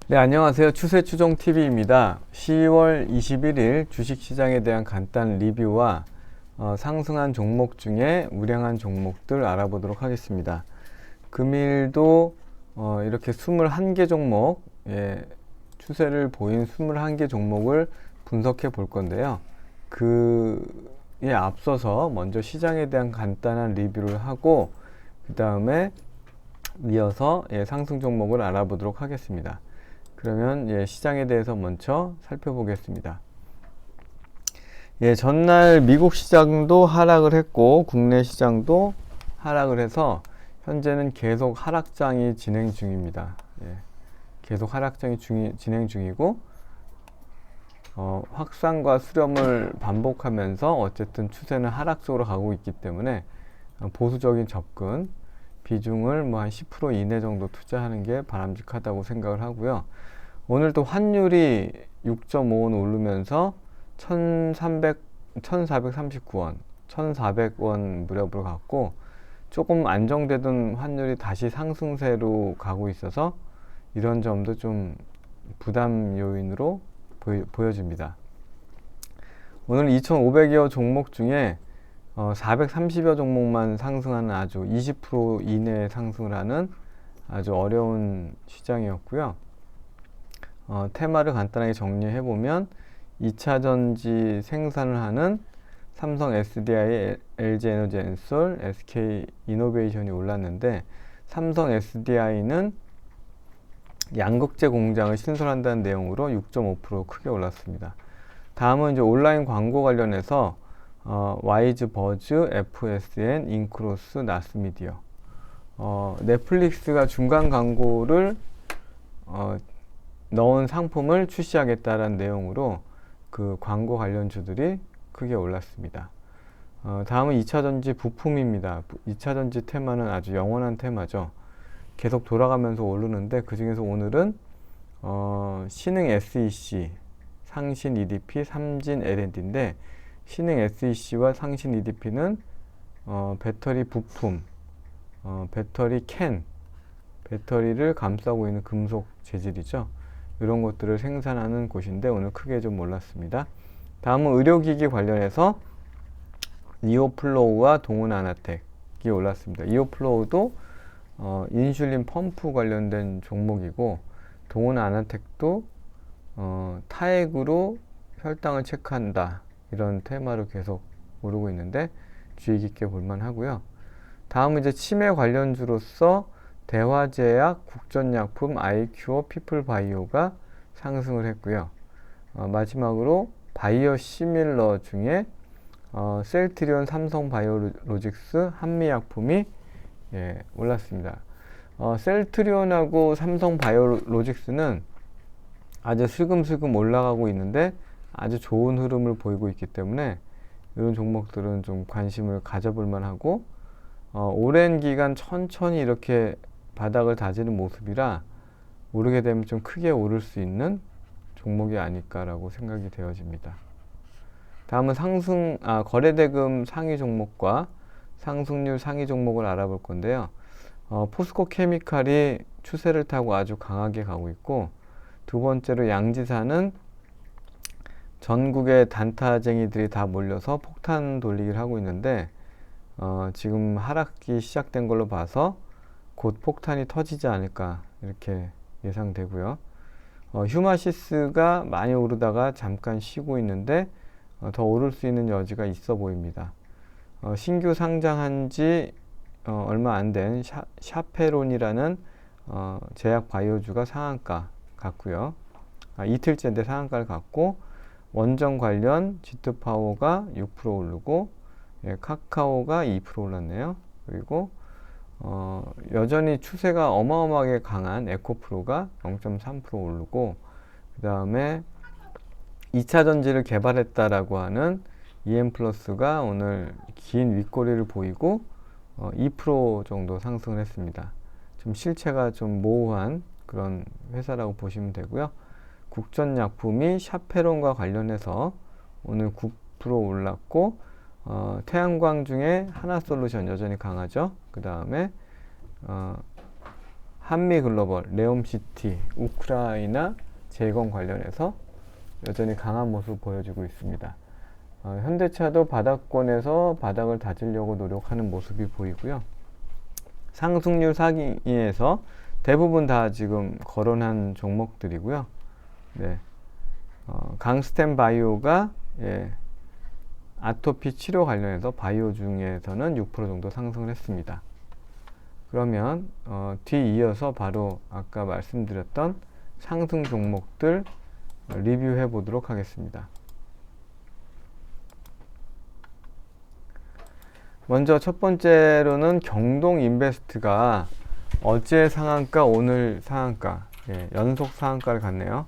네, 안녕하세요. 추세추종TV입니다. 10월 21일 주식시장에 대한 간단 리뷰와 상승한 종목 중에 우량한 종목들 알아보도록 하겠습니다. 금일도 이렇게 21개 종목, 추세를 보인 21개 종목을 분석해 볼 건데요. 그에 앞서서 먼저 시장에 대한 간단한 리뷰를 하고 그 다음에 이어서 상승 종목을 알아보도록 하겠습니다. 그러면 시장에 대해서 먼저 살펴보겠습니다. 전날 미국 시장도 하락을 했고 국내 시장도 하락을 해서 현재는 계속 하락장이 진행 중입니다. 계속 하락장이 진행 중이고 확산과 수렴을 반복하면서 어쨌든 추세는 하락 쪽으로 가고 있기 때문에 보수적인 접근 비중을 한 10% 이내 정도 투자하는 게 바람직하다고 생각을 하고요. 오늘 또 환율이 6.5원 오르면서 1439원, 1400원 무렵으로 갔고 조금 안정되던 환율이 다시 상승세로 가고 있어서 이런 점도 좀 부담 요인으로 보여집니다. 오늘 2,500여 종목 중에 430여 종목만 상승하는 아주 20% 이내에 상승을 하는 아주 어려운 시장이었고요. 테마를 간단하게 정리해보면 2차전지 생산을 하는 삼성 SDI, LG에너지엔솔, SK이노베이션이 올랐는데 삼성 SDI는 양극재 공장을 신설한다는 내용으로 6.5% 크게 올랐습니다. 다음은 이제 온라인 광고 관련해서 와이즈 버즈, FSN, 인크로스, 나스미디어. 넷플릭스가 중간 광고를 넣은 상품을 출시하겠다라는 내용으로 그 광고 관련주들이 크게 올랐습니다. 다음은 2차전지 부품입니다. 2차전지 테마는 아주 영원한 테마죠. 계속 돌아가면서 오르는데 그 중에서 오늘은 신흥 SEC, 상신 EDP, 삼진 L&D인데 신흥 SEC와 상신 EDP는 배터리 부품, 배터리 캔, 배터리를 감싸고 있는 금속 재질이죠. 이런 것들을 생산하는 곳인데 오늘 크게 좀 올랐습니다. 다음은 의료기기 관련해서 이오플로우와 동훈아나텍이 올랐습니다. 이오플로우도 인슐린 펌프 관련된 종목이고 동훈아나텍도 타액으로 혈당을 체크한다 이런 테마로 계속 오르고 있는데 주의 깊게 볼만 하고요. 다음은 이제 치매 관련주로서 대화제약, 국전약품, 아이큐어, 피플바이오가 상승을 했고요. 마지막으로 바이오 시밀러 중에 셀트리온, 삼성바이오로직스, 한미약품이 올랐습니다. 셀트리온하고 삼성바이오로직스는 아주 슬금슬금 올라가고 있는데 아주 좋은 흐름을 보이고 있기 때문에 이런 종목들은 좀 관심을 가져볼 만하고 오랜 기간 천천히 이렇게 바닥을 다지는 모습이라 오르게 되면 좀 크게 오를 수 있는 종목이 아닐까라고 생각이 되어집니다. 다음은 거래대금 상위 종목과 상승률 상위 종목을 알아볼 건데요. 포스코 케미칼이 추세를 타고 아주 강하게 가고 있고 두 번째로 양지사는 전국의 단타쟁이들이 다 몰려서 폭탄 돌리기를 하고 있는데 지금 하락기 시작된 걸로 봐서 곧 폭탄이 터지지 않을까 이렇게 예상되고요. 휴마시스가 많이 오르다가 잠깐 쉬고 있는데 더 오를 수 있는 여지가 있어 보입니다. 신규 상장한 지 얼마 안 된 샤페론이라는 제약 바이오주가 상한가 갔고요. 이틀째인데 상한가를 갔고 원전 관련 지트파워가 6% 오르고 카카오가 2% 올랐네요. 그리고 여전히 추세가 어마어마하게 강한 에코프로가 0.3% 오르고 그 다음에 2차 전지를 개발했다라고 하는 EM플러스가 오늘 긴 윗꼬리를 보이고 2% 정도 상승을 했습니다. 좀 실체가 좀 모호한 그런 회사라고 보시면 되고요. 국전약품이 샤페론과 관련해서 오늘 9% 올랐고 태양광 중에 하나솔루션 여전히 강하죠. 그 다음에 한미글로벌, 레옴시티, 우크라이나 재건 관련해서 여전히 강한 모습을 보여주고 있습니다. 현대차도 바닥권에서 바닥을 다지려고 노력하는 모습이 보이고요. 상승률 상위에서 대부분 다 지금 거론한 종목들이고요. 네. 강스텐 바이오가 아토피 치료 관련해서 바이오 중에서는 6% 정도 상승을 했습니다. 그러면 뒤이어서 바로 아까 말씀드렸던 상승 종목들 리뷰해 보도록 하겠습니다. 먼저 첫 번째로는 경동인베스트가 어제 상한가, 오늘 상한가, 연속 상한가를 갔네요.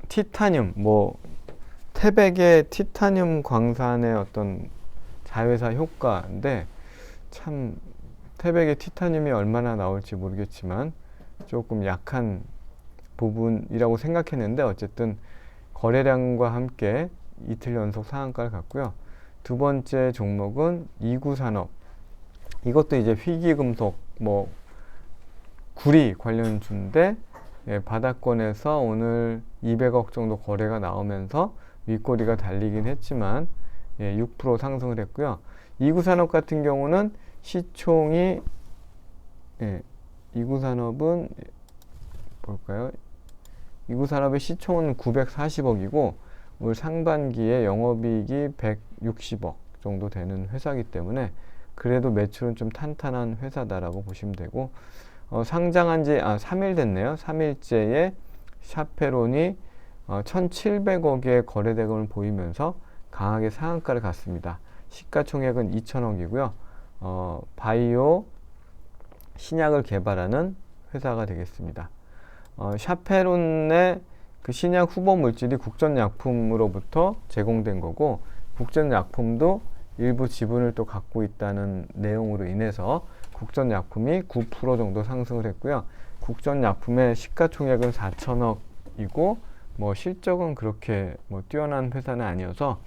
티타늄, 태백의 티타늄 광산의 어떤 자회사 효과인데, 참 태백의 티타늄이 얼마나 나올지 모르겠지만 조금 약한 부분이라고 생각했는데, 어쨌든 거래량과 함께 이틀 연속 상한가를 갔고요. 두 번째 종목은 이구산업, 이것도 이제 희귀금속, 구리 관련주인데, 바닥권에서 오늘 200억 정도 거래가 나오면서 윗꼬리가 달리긴 했지만 6% 상승을 했고요. 이구산업 같은 경우는 시총이 이구산업은 볼까요? 이구산업의 시총은 940억이고 올 상반기에 영업이익이 160억 정도 되는 회사이기 때문에 그래도 매출은 좀 탄탄한 회사다라고 보시면 되고, 상장한 지 3일 됐네요. 3일째에 샤페론이 1,700억의 거래대금을 보이면서 강하게 상한가를 갔습니다. 시가총액은 2천억이고요. 바이오 신약을 개발하는 회사가 되겠습니다. 샤페론의 그 신약 후보 물질이 국전약품으로부터 제공된 거고, 국전약품도 일부 지분을 또 갖고 있다는 내용으로 인해서 국전약품이 9% 정도 상승을 했고요. 국전약품의 시가총액은 4천억이고 실적은 그렇게 뛰어난 회사는 아니어서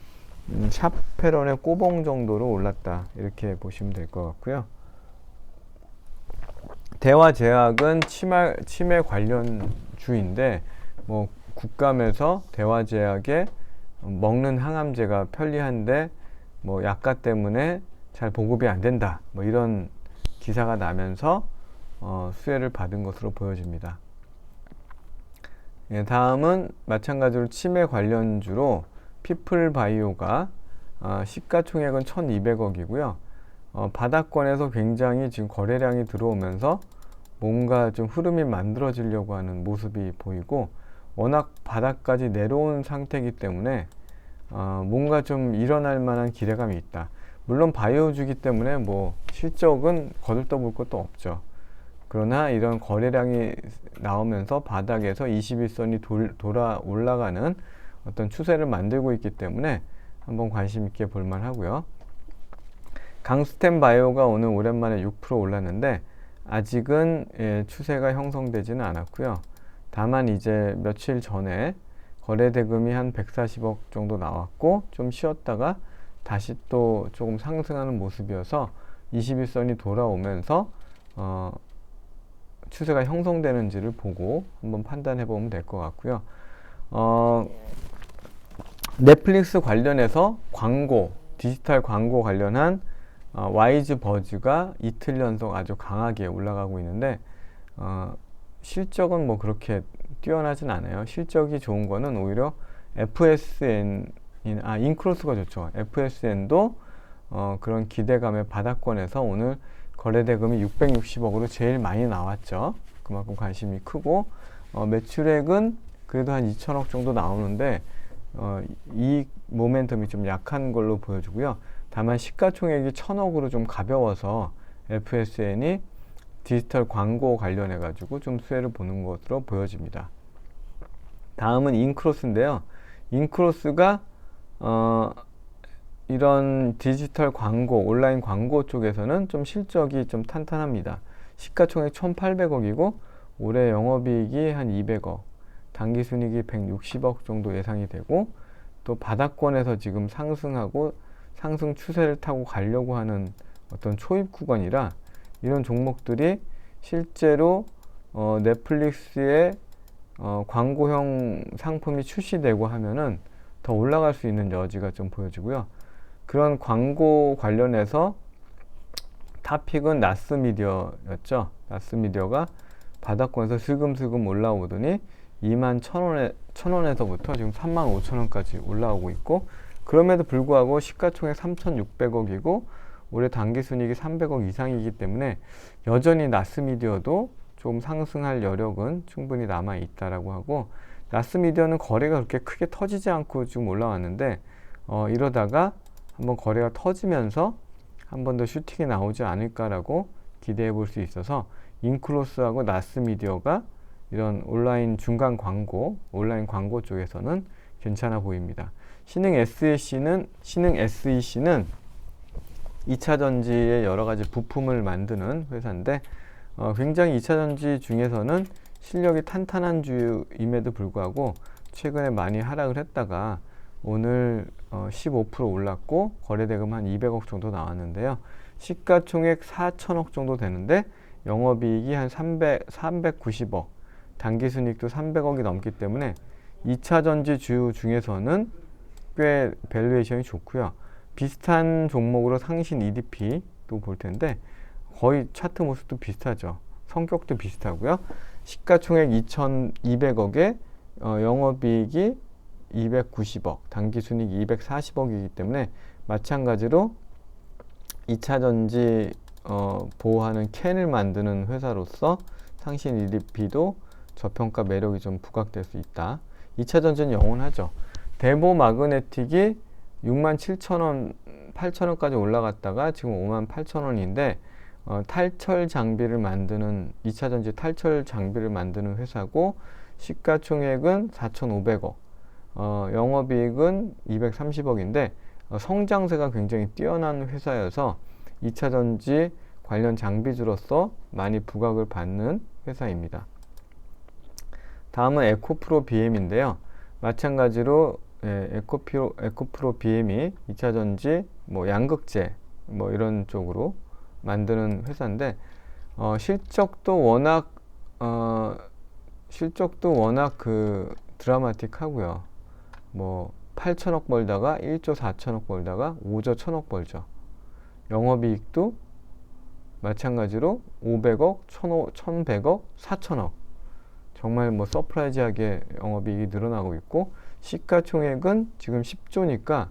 샤페론의 꼬봉 정도로 올랐다, 이렇게 보시면 될 것 같고요. 대화제약은 치매 관련주인데 국감에서 대화제약에 먹는 항암제가 편리한데 약가 때문에 잘 보급이 안 된다, 이런 기사가 나면서 수혜를 받은 것으로 보여집니다. 다음은 마찬가지로 치매 관련주로 피플바이오가 시가총액은 1,200억이고요. 바닥권에서 굉장히 지금 거래량이 들어오면서 뭔가 좀 흐름이 만들어지려고 하는 모습이 보이고, 워낙 바닥까지 내려온 상태이기 때문에 뭔가 좀 일어날 만한 기대감이 있다. 물론 바이오주기 때문에 실적은 거들떠볼 것도 없죠. 그러나 이런 거래량이 나오면서 바닥에서 21선이 돌아 올라가는 어떤 추세를 만들고 있기 때문에 한번 관심 있게 볼만 하고요. 강스텐 바이오가 오늘 오랜만에 6% 올랐는데 아직은 추세가 형성되지는 않았고요. 다만 이제 며칠 전에 거래대금이 한 140억 정도 나왔고 좀 쉬었다가 다시 또 조금 상승하는 모습이어서 21선이 돌아오면서 추세가 형성되는지를 보고 한번 판단해 보면 될 것 같고요. 넷플릭스 관련해서 디지털 광고 관련한 와이즈 버즈가 이틀 연속 아주 강하게 올라가고 있는데 실적은 그렇게 뛰어나진 않아요. 실적이 좋은 거는 오히려 인크로스가 좋죠. FSN도 그런 기대감의 바닥권에서 오늘 거래대금이 660억으로 제일 많이 나왔죠. 그만큼 관심이 크고 매출액은 그래도 한 2천억 정도 나오는데 이 모멘텀이 좀 약한 걸로 보여지고요. 다만 시가총액이 1,000억으로 좀 가벼워서 FSN이 디지털 광고 관련해 가지고 좀 수혜를 보는 것으로 보여집니다. 다음은 인크로스인데요. 인크로스가 이런 디지털 광고, 온라인 광고 쪽에서는 좀 실적이 좀 탄탄합니다. 시가총액 1,800억이고 올해 영업이익이 한 200억, 당기순이익이 160억 정도 예상이 되고, 또 바닥권에서 지금 상승하고 상승 추세를 타고 가려고 하는 어떤 초입 구간이라 이런 종목들이 실제로 넷플릭스에 광고형 상품이 출시되고 하면은 더 올라갈 수 있는 여지가 좀 보여지고요. 그런 광고 관련해서 탑픽은 나스미디어였죠. 나스미디어가 바닥권에서 슬금슬금 올라오더니 21,000원에서부터 지금 35,000원까지 올라오고 있고, 그럼에도 불구하고 시가총액 3,600억이고 올해 당기순이익이 300억 이상이기 때문에 여전히 나스미디어도 좀 상승할 여력은 충분히 남아 있다라고 하고, 나스미디어는 거래가 그렇게 크게 터지지 않고 지금 올라왔는데 이러다가 한번 거래가 터지면서 한 번 더 슈팅이 나오지 않을까라고 기대해 볼 수 있어서 인클로스하고 나스미디어가 이런 온라인 중간 광고, 온라인 광고 쪽에서는 괜찮아 보입니다. 신흥 SEC는 2차전지의 여러 가지 부품을 만드는 회사인데 굉장히 2차전지 중에서는 실력이 탄탄한 주임에도 불구하고 최근에 많이 하락을 했다가 오늘 15% 올랐고 거래대금 한 200억 정도 나왔는데요. 시가총액 4천억 정도 되는데 영업이익이 한 390억, 당기순이익도 300억이 넘기 때문에 2차전지 주요 중에서는 꽤 밸류에이션이 좋고요. 비슷한 종목으로 상신 EDP도 볼 텐데 거의 차트 모습도 비슷하죠. 성격도 비슷하고요. 시가총액 2,200억에 영업이익이 290억, 당기순이익 240억이기 때문에 마찬가지로 2차전지 보호하는 캔을 만드는 회사로서 상신 EDP도 저평가 매력이 좀 부각될 수 있다. 2차전지는 영원하죠. 대보 마그네틱이 67,000원, 8,000원까지 올라갔다가 지금 58,000원인데 탈철 장비를 만드는 2차전지 탈철 장비를 만드는 회사고 시가총액은 4,500억, 영업이익은 230억인데 성장세가 굉장히 뛰어난 회사여서 2차전지 관련 장비주로서 많이 부각을 받는 회사입니다. 다음은 에코프로 BM인데요. 마찬가지로 에코프로 BM이 2차전지 뭐 양극재 뭐 이런 쪽으로 만드는 회사인데 실적도 워낙 그 드라마틱하고요. 뭐 8천억 벌다가 1조 4천억 벌다가 5조 1천억 벌죠. 영업이익도 마찬가지로 500억, 1,100억, 4천억. 정말 뭐 서프라이즈하게 영업이익이 늘어나고 있고 시가총액은 지금 10조니까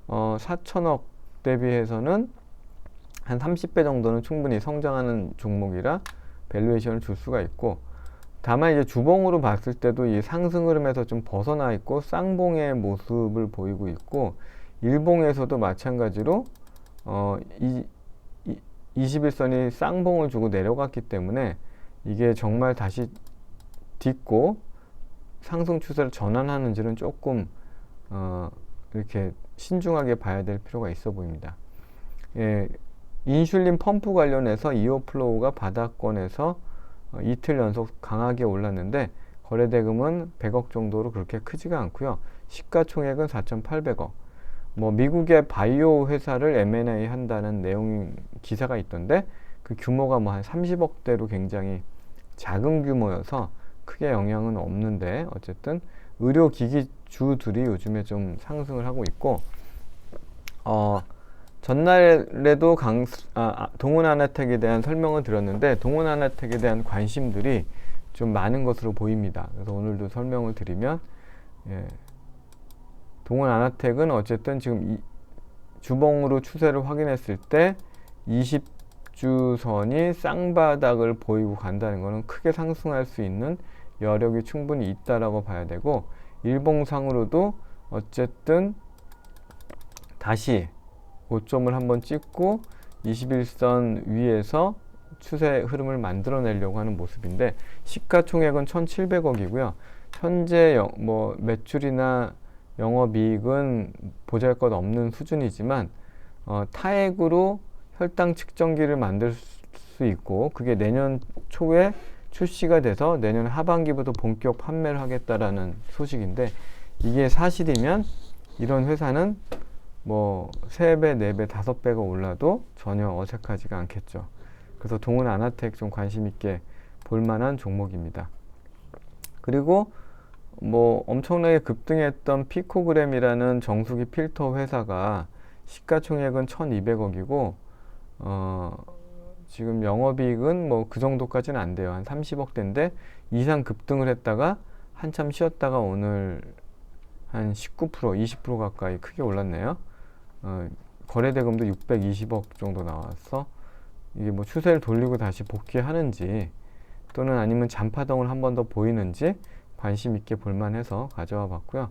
4천억 대비해서는 한 30배 정도는 충분히 성장하는 종목이라 밸류에이션을 줄 수가 있고, 다만 이제 주봉으로 봤을 때도 이 상승 흐름에서 좀 벗어나 있고 쌍봉의 모습을 보이고 있고, 일봉에서도 마찬가지로 21선이 쌍봉을 주고 내려갔기 때문에 이게 정말 다시 딛고 상승 추세를 전환하는지는 조금 이렇게 신중하게 봐야 될 필요가 있어 보입니다. 인슐린 펌프 관련해서 이오플로우가 바닥권에서 이틀 연속 강하게 올랐는데 거래대금은 100억 정도로 그렇게 크지가 않고요. 시가총액은 4,800억. 뭐 미국의 바이오 회사를 M&A 한다는 내용 기사가 있던데 그 규모가 뭐 한 30억대로 굉장히 작은 규모여서 크게 영향은 없는데 어쨌든 의료기기주들이 요즘에 좀 상승을 하고 있고 전날에도 동훈아나텍에 대한 설명을 드렸는데 동훈아나텍에 대한 관심들이 좀 많은 것으로 보입니다. 그래서 오늘도 설명을 드리면 동훈아나텍은 어쨌든 지금 주봉으로 추세를 확인했을 때 20주선이 쌍바닥을 보이고 간다는 것은 크게 상승할 수 있는 여력이 충분히 있다라고 봐야 되고, 일봉상으로도 어쨌든 다시 고점을 한번 찍고 21선 위에서 추세 흐름을 만들어내려고 하는 모습인데 시가총액은 1,700억이고요. 현재 뭐 매출이나 영업이익은 보잘것없는 수준이지만 타액으로 혈당 측정기를 만들 수 있고 그게 내년 초에 출시가 돼서 내년 하반기부터 본격 판매를 하겠다라는 소식인데, 이게 사실이면 이런 회사는 뭐 3배, 4배, 5배가 올라도 전혀 어색하지가 않겠죠. 그래서 동은 아나텍 좀 관심 있게 볼 만한 종목입니다. 그리고 뭐 엄청나게 급등했던 피코그램이라는 정수기 필터 회사가 시가총액은 1200억이고 지금 영업이익은 뭐 그 정도까지는 안 돼요. 한 30억대인데 이상 급등을 했다가 한참 쉬었다가 오늘 한 19%, 20% 가까이 크게 올랐네요. 거래대금도 620억 정도 나와서 이게 뭐 추세를 돌리고 다시 복귀하는지 또는 아니면 잔파동을 한 번 더 보이는지 관심 있게 볼만해서 가져와 봤고요.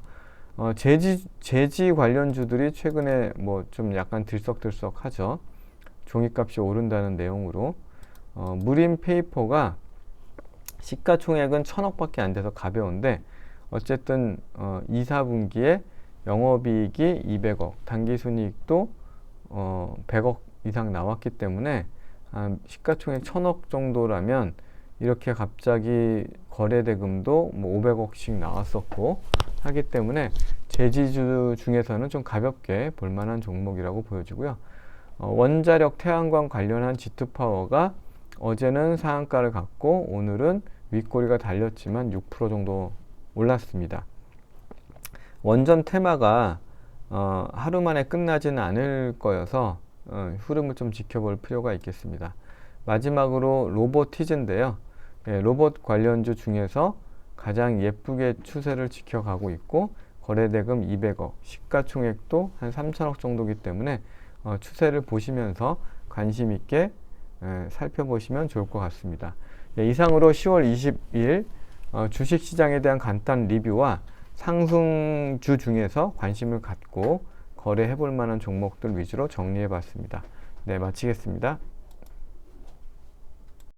재지 관련주들이 최근에 뭐 좀 약간 들썩들썩하죠. 종이값이 오른다는 내용으로 무림 페이퍼가 시가총액은 1000억밖에 안 돼서 가벼운데 어쨌든 2, 4분기에 영업이익이 200억, 당기순이익도 100억 이상 나왔기 때문에 시가총액 1000억 정도라면 이렇게 갑자기 거래대금도 뭐 500억씩 나왔었고 하기 때문에 재지주 중에서는 좀 가볍게 볼만한 종목이라고 보여지고요. 원자력 태양광 관련한 G2파워가 어제는 상한가를 갖고 오늘은 윗꼬리가 달렸지만 6% 정도 올랐습니다. 원전 테마가 하루 만에 끝나지는 않을 거여서 흐름을 좀 지켜볼 필요가 있겠습니다. 마지막으로 로보티즈인데요. 로봇 관련주 중에서 가장 예쁘게 추세를 지켜가고 있고 거래대금 200억, 시가총액도 한 3천억 정도이기 때문에 추세를 보시면서 관심 있게 살펴보시면 좋을 것 같습니다. 이상으로 10월 20일 주식시장에 대한 간단 리뷰와 상승주 중에서 관심을 갖고 거래해 볼 만한 종목들 위주로 정리해 봤습니다. 네, 마치겠습니다.